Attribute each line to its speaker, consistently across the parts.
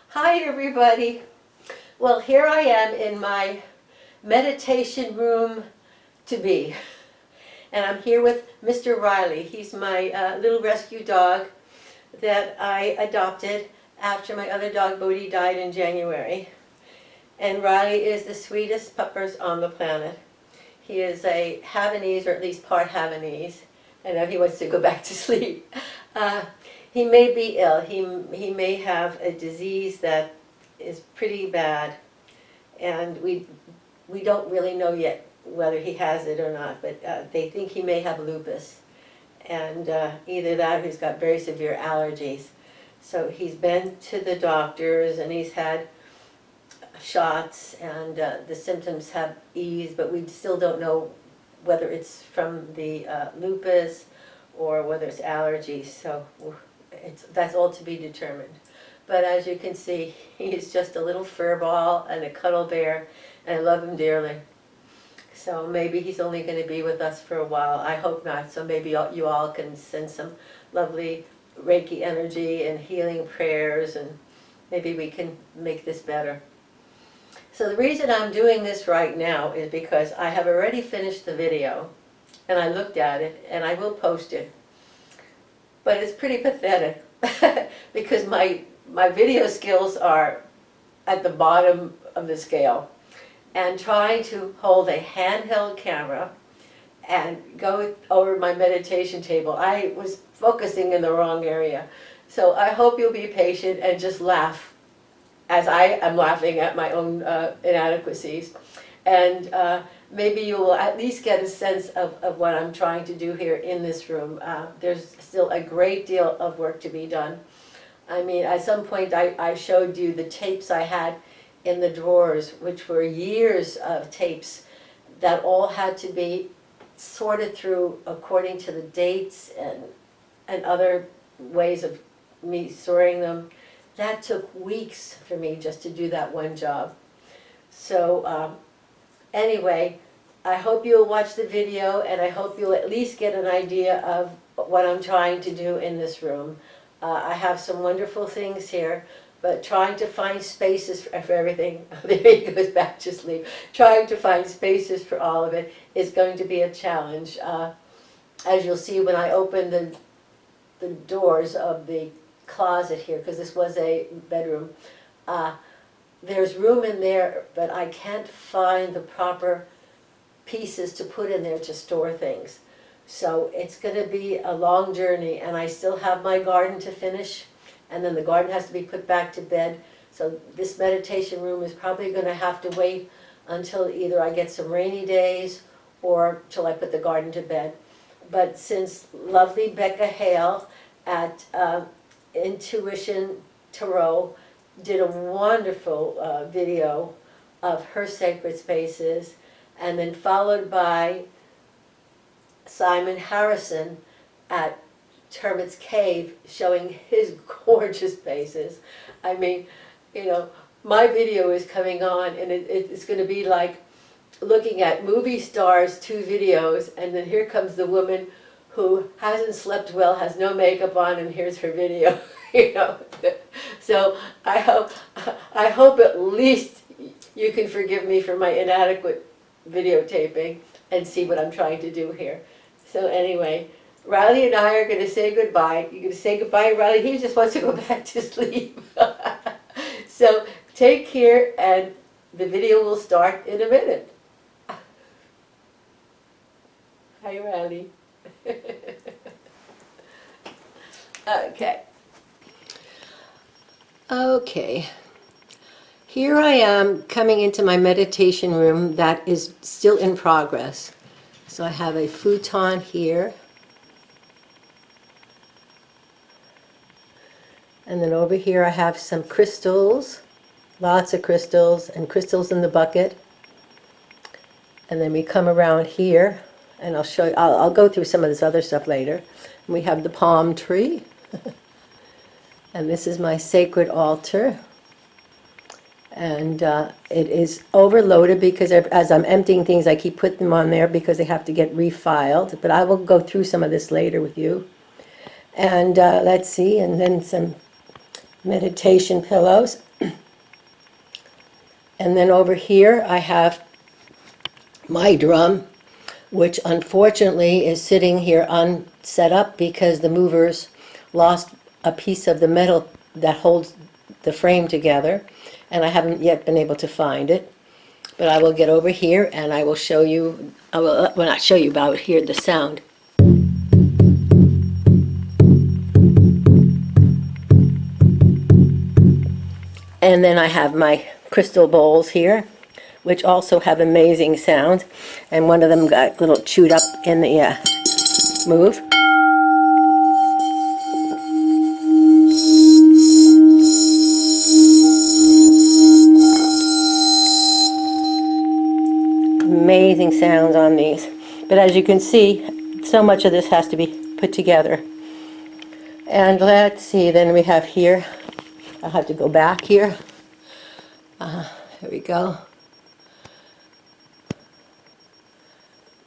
Speaker 1: Hi everybody. Well, here I am in my meditation room to be. And I'm here with Mr. Riley. He's my little rescue dog that I adopted after my other dog Bodhi died in January. And Riley is the sweetest puppers on the planet. He is a Havanese, or at least part Havanese. I know he wants to go back to sleep. He may be ill. He may have a disease that is pretty bad. And we don't really know yet whether he has it or not, but they think he may have lupus. And either that or he's got very severe allergies. So he's been to the doctors and he's had shots, and the symptoms have eased, but we still don't know whether it's from the lupus or whether it's allergies. So that's all to be determined. But as you can see, he's just a little fur ball and a cuddle bear, and I love him dearly. So maybe he's only going to be with us for a while. I hope not. So maybe you all can send some lovely Reiki energy and healing prayers, and maybe we can make this better. So the reason I'm doing this right now is because I have already finished the video, and I looked at it, and I will post it. But it's pretty pathetic because my video skills are at the bottom of the scale. And trying to hold a handheld camera and go over my meditation table, I was focusing in the wrong area. So I hope you'll be patient and just laugh as I am laughing at my own inadequacies. And maybe you will at least get a sense of what I'm trying to do here in this room. There's still a great deal of work to be done. I mean, at some point I showed you the tapes I had in the drawers, which were years of tapes that all had to be sorted through according to the dates and other ways of me storing them. That took weeks for me just to do that one job. So anyway, I hope you'll watch the video, and I hope you'll at least get an idea of what I'm trying to do in this room. I have some wonderful things here, but trying to find spaces for everything, there he goes back to sleep, trying to find spaces for all of it is going to be a challenge. As you'll see when I open the doors of the closet here, because this was a bedroom, there's room in there, but I can't find the proper pieces to put in there to store things. So it's going to be a long journey, and I still have my garden to finish, and then the garden has to be put back to bed. So this meditation room is probably going to have to wait until either I get some rainy days or till I put the garden to bed. But since lovely Becca Hale at Intuition Tarot did a wonderful video of her sacred spaces, and then followed by Simon Harrison at Hermit's Cave showing his gorgeous spaces. I mean, you know, my video is coming on, and it's going to be like looking at movie stars' 2 videos, and then here comes the woman who hasn't slept well, has no makeup on, and here's her video. You know, so I hope at least you can forgive me for my inadequate videotaping and see what I'm trying to do here. So anyway, Riley and I are going to say goodbye. You're going to say goodbye, Riley? He just wants to go back to sleep. So take care, and the video will start in a minute. Hi, Riley. Okay. Okay. Here I am coming into my meditation room that is still in progress. So I have a futon here. And then over here I have some crystals, lots of crystals, and crystals in the bucket. And then we come around here, and I'll show you, I'll go through some of this other stuff later. And we have the palm tree. And this is my sacred altar. And it is overloaded because as I'm emptying things, I keep putting them on there because they have to get refiled. But I will go through some of this later with you. And let's see, and then some meditation pillows. And then over here I have my drum, which unfortunately is sitting here unset up because the movers lost a piece of the metal that holds the frame together, and I haven't yet been able to find it. But I will get over here and I will show you, I will, well, not show you, but I will hear the sound. And then I have my crystal bowls here, which also have amazing sounds. And one of them got a little chewed up in the move. Amazing sounds on these. But as you can see, so much of this has to be put together. And let's see, then we have here, I'll have to go back here. Here we go.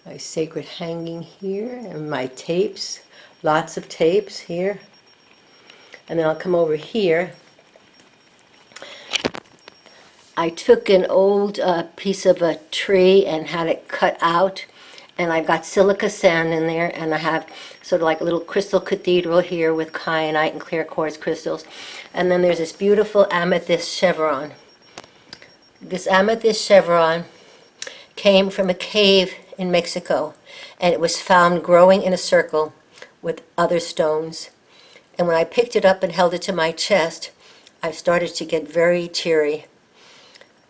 Speaker 1: My sacred hanging here, and my tapes, lots of tapes here. And then I'll come over here. I took an old piece of a tree and had it cut out, and I've got silica sand in there, and I have sort of like a little crystal cathedral here with kyanite and clear quartz crystals. And then there's this beautiful amethyst chevron. This amethyst chevron came from a cave in Mexico, and it was found growing in a circle with other stones. And when I picked it up and held it to my chest, I started to get very teary.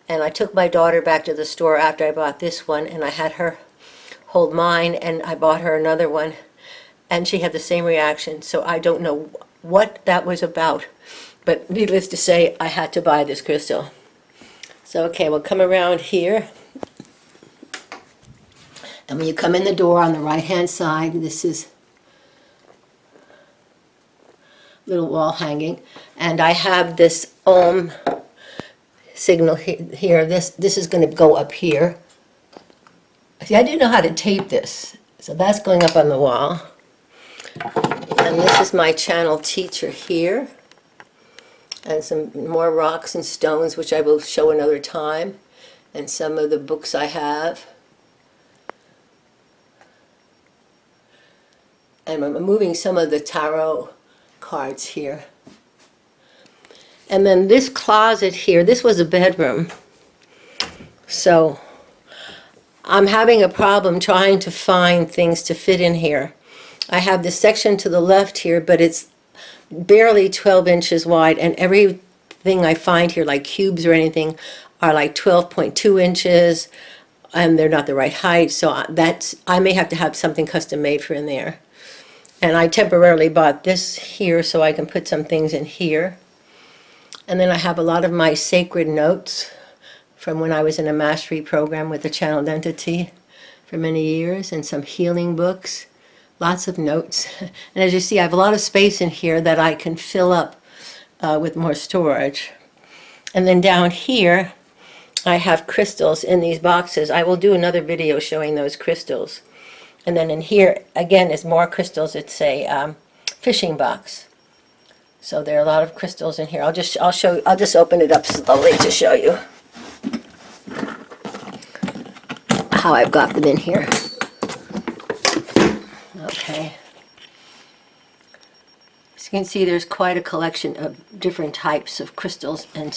Speaker 1: And I took my daughter back to the store after I bought this one, and I had her hold mine, and I bought her another one, and she had the same reaction. So I don't know what that was about, but needless to say, I had to buy this crystal. So okay, we'll come around here. And when you come in the door on the right-hand side, this is little wall hanging, and I have this signal here. This is going to go up here. See, I didn't know how to tape this, so that's going up on the wall. And this is my channel teacher here, and some more rocks and stones, which I will show another time, and some of the books I have. And I'm moving some of the tarot cards here. And then this closet here, this was a bedroom. So I'm having a problem trying to find things to fit in here. I have this section to the left here, but it's barely 12 inches wide, and everything I find here, like cubes or anything, are like 12.2 inches, and they're not the right height, so I may have to have something custom made for in there. And I temporarily bought this here so I can put some things in here. And then I have a lot of my sacred notes from when I was in a mastery program with the channeled entity for many years, and some healing books, lots of notes. And as you see, I have a lot of space in here that I can fill up with more storage. And then down here, I have crystals in these boxes. I will do another video showing those crystals. And then in here, again, is more crystals. It's a fishing box. So there are a lot of crystals in here. I'll just open it up slowly to show you how I've got them in here. Okay. As you can see, there's quite a collection of different types of crystals and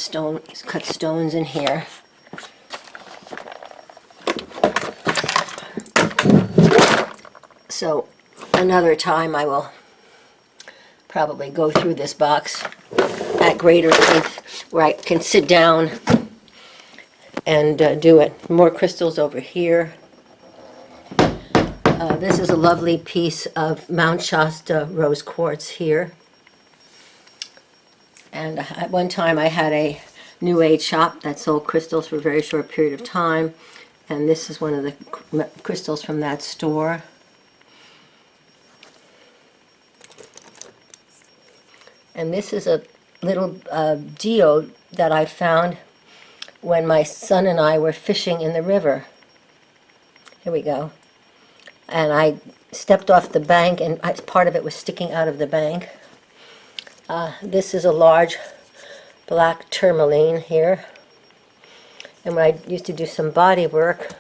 Speaker 1: cut stones in here. So another time I will probably go through this box at greater length where I can sit down and do it. More crystals over here. This is a lovely piece of Mount Shasta rose quartz here. And at one time I had a New Age shop that sold crystals for a very short period of time. And this is one of the crystals from that store. And this is a little geode that I found when my son and I were fishing in the river. Here we go. And I stepped off the bank, and part of it was sticking out of the bank. This is a large black tourmaline here. And when I used to do some body work,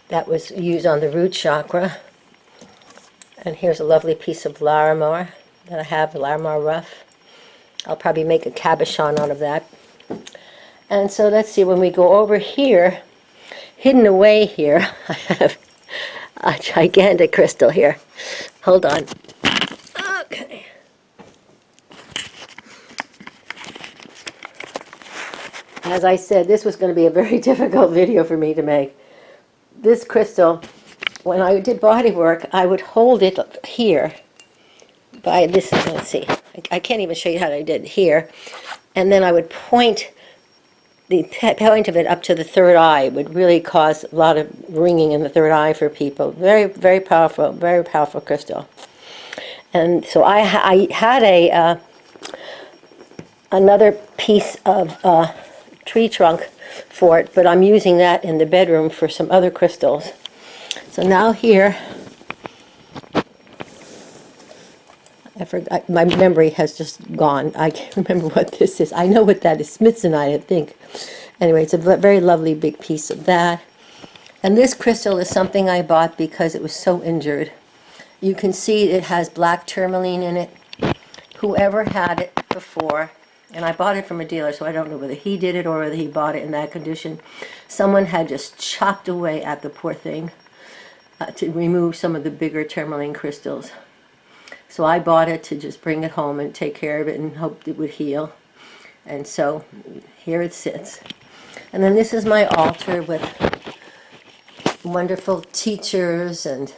Speaker 1: that was used on the root chakra. And here's a lovely piece of Larimar that I have, Larimar rough. I'll probably make a cabochon out of that. And so let's see, when we go over here, hidden away here, I have a gigantic crystal here. Hold on. Okay. As I said, this was going to be a very difficult video for me to make. This crystal, when I did body work, I would hold it here by this, let's see, I can't even show you how I did it here. And then I would point the point of it up to the third eye. It would really cause a lot of ringing in the third eye for people. Very, very powerful crystal. And so I had another piece of tree trunk for it, but I'm using that in the bedroom for some other crystals. So now here, I forgot, my memory has just gone. I can't remember what this is. I know what that is, Smithsonite, I think. Anyway, it's a very lovely big piece of that. And this crystal is something I bought because it was so injured. You can see it has black tourmaline in it. Whoever had it before, and I bought it from a dealer, so I don't know whether he did it or whether he bought it in that condition. Someone had just chopped away at the poor thing to remove some of the bigger tourmaline crystals. So I bought it to just bring it home and take care of it and hoped it would heal. And so here it sits. And then this is my altar with wonderful teachers, and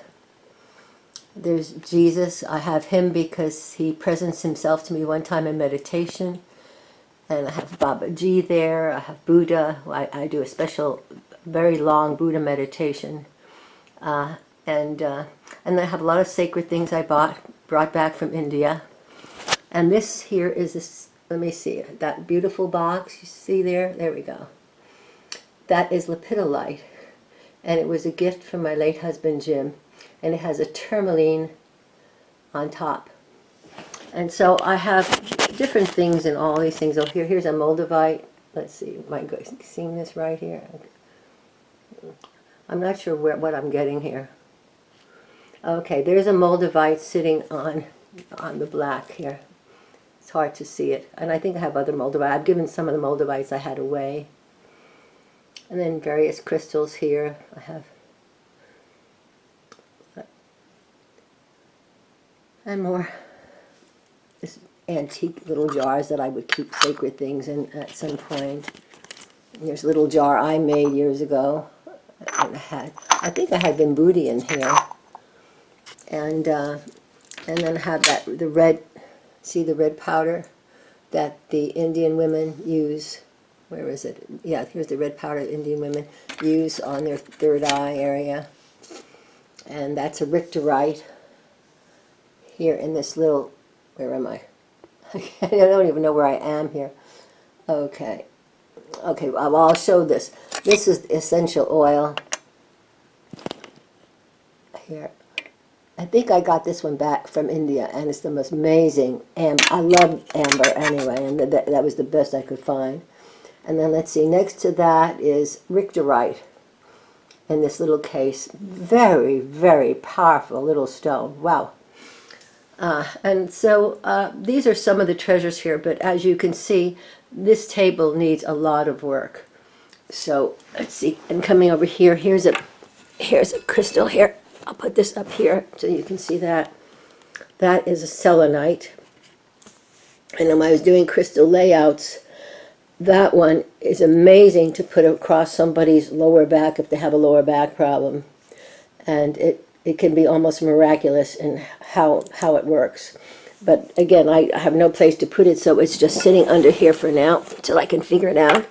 Speaker 1: there's Jesus. I have him because he presents himself to me one time in meditation. And I have Babaji there. I have Buddha. I do a special, very long Buddha meditation. And I have a lot of sacred things I brought back from India. And this here is this, let me see, that beautiful box you see there? There we go. That is lepidolite. And it was a gift from my late husband, Jim. And it has a tourmaline on top. And so I have different things in all these things. Oh, here's a moldavite. Let's see, am I seeing this right here? I'm not sure what I'm getting here. Okay, there's a moldavite sitting on the black here. It's hard to see it. And I think I have other moldavite. I've given some of the moldavites I had away. And then various crystals here. I have. And more this antique little jars that I would keep sacred things in at some point. And there's a little jar I made years ago. And I think I had Vibhuti in here. And then I have the red, see the red powder that the Indian women use. Where is it? Yeah, here's the red powder Indian women use on their third eye area. And that's a rictorite here in this little, where am I? I don't even know where I am here. Okay. Okay, well, I'll show this. This is essential oil. Here. I think I got this one back from India, and it's the most amazing amber. I love amber anyway, and that was the best I could find. And then let's see, next to that is rictorite in this little case. Very, very powerful little stone. Wow. And so these are some of the treasures here, but as you can see, this table needs a lot of work. So let's see, and coming over here, here's a crystal here. I'll put this up here so you can see that. That is a selenite. And when I was doing crystal layouts, that one is amazing to put across somebody's lower back if they have a lower back problem. And it can be almost miraculous in how it works. But again, I have no place to put it, so it's just sitting under here for now until I can figure it out.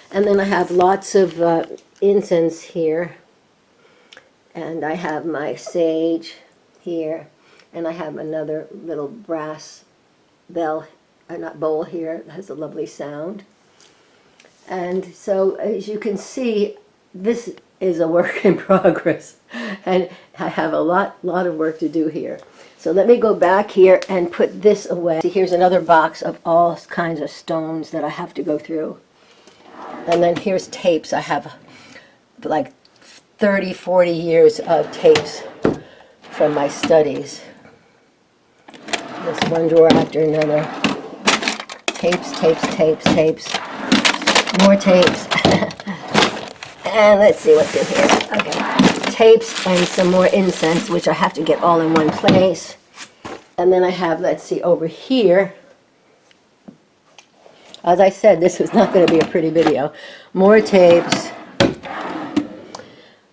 Speaker 1: And then I have lots of incense here. And I have my sage here. And I have another little brass bell, not bowl here. It has a lovely sound. And so as you can see, this is a work in progress, and I have a lot of work to do here. So let me go back here and put this away. See, here's another box of all kinds of stones that I have to go through. And then here's tapes. I have like 30, 40 years of tapes from my studies. This one drawer after another. Tapes, tapes, tapes, tapes. More tapes. And let's see what's in here. Okay. Tapes and some more incense, which I have to get all in one place. And then I have, let's see, over here. As I said, this was not going to be a pretty video. More tapes.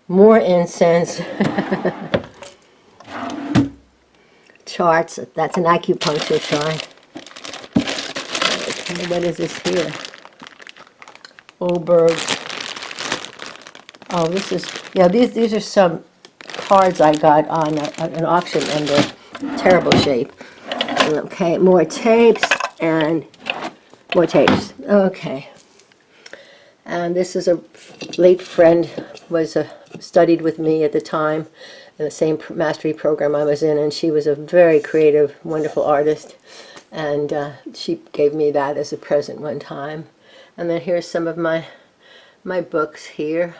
Speaker 1: More incense. Charts. That's an acupuncture chart. Okay, what is this here? Oberg. Oh, this is, yeah, these are some cards I got on an auction, and they're in terrible shape. Okay, more tapes and more tapes. Okay. And this is a late friend, studied with me at the time in the same mastery program I was in, and she was a very creative, wonderful artist, and she gave me that as a present one time. And then here's some of my books here,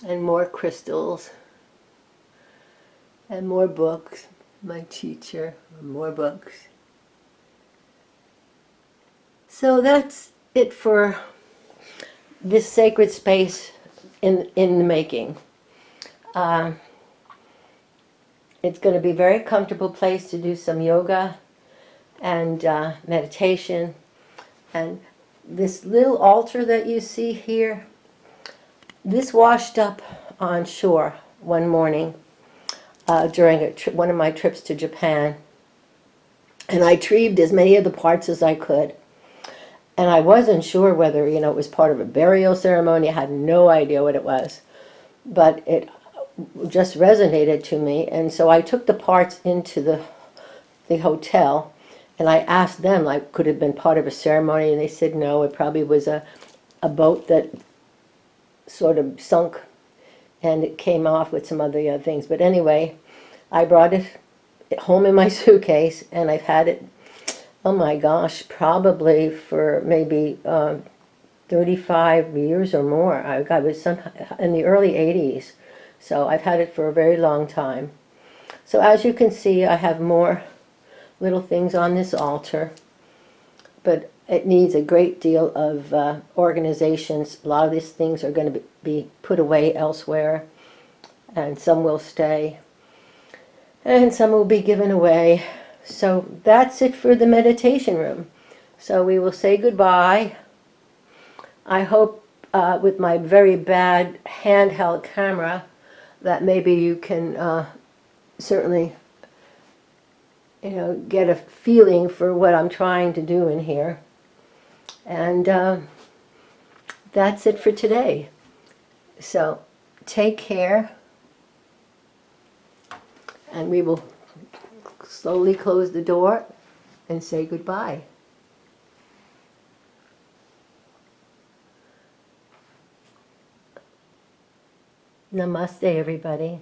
Speaker 1: and more crystals, and more books. My teacher, more books. So that's it for this sacred space in the making. It's going to be a very comfortable place to do some yoga and meditation. And this little altar that you see here, this washed up on shore one morning during one of my trips to Japan. And I retrieved as many of the parts as I could. And I wasn't sure whether, it was part of a burial ceremony. I had no idea what it was. But it just resonated to me. And so I took the parts into the hotel, and I asked them, like, could it have been part of a ceremony? And they said no, it probably was a boat that sort of sunk, and it came off with some other things. But anyway, I brought it home in my suitcase, and I've had it, oh my gosh, probably for maybe 35 years or more. I got it in the early 80s, so I've had it for a very long time. So as you can see, I have more little things on this altar, but it needs a great deal of organizations. A lot of these things are going to be put away elsewhere, and some will stay, and some will be given away. So that's it for the meditation room. So we will say goodbye. I hope with my very bad handheld camera that maybe you can certainly get a feeling for what I'm trying to do in here. And that's it for today. So take care, and we will slowly close the door and say goodbye. Namaste, everybody.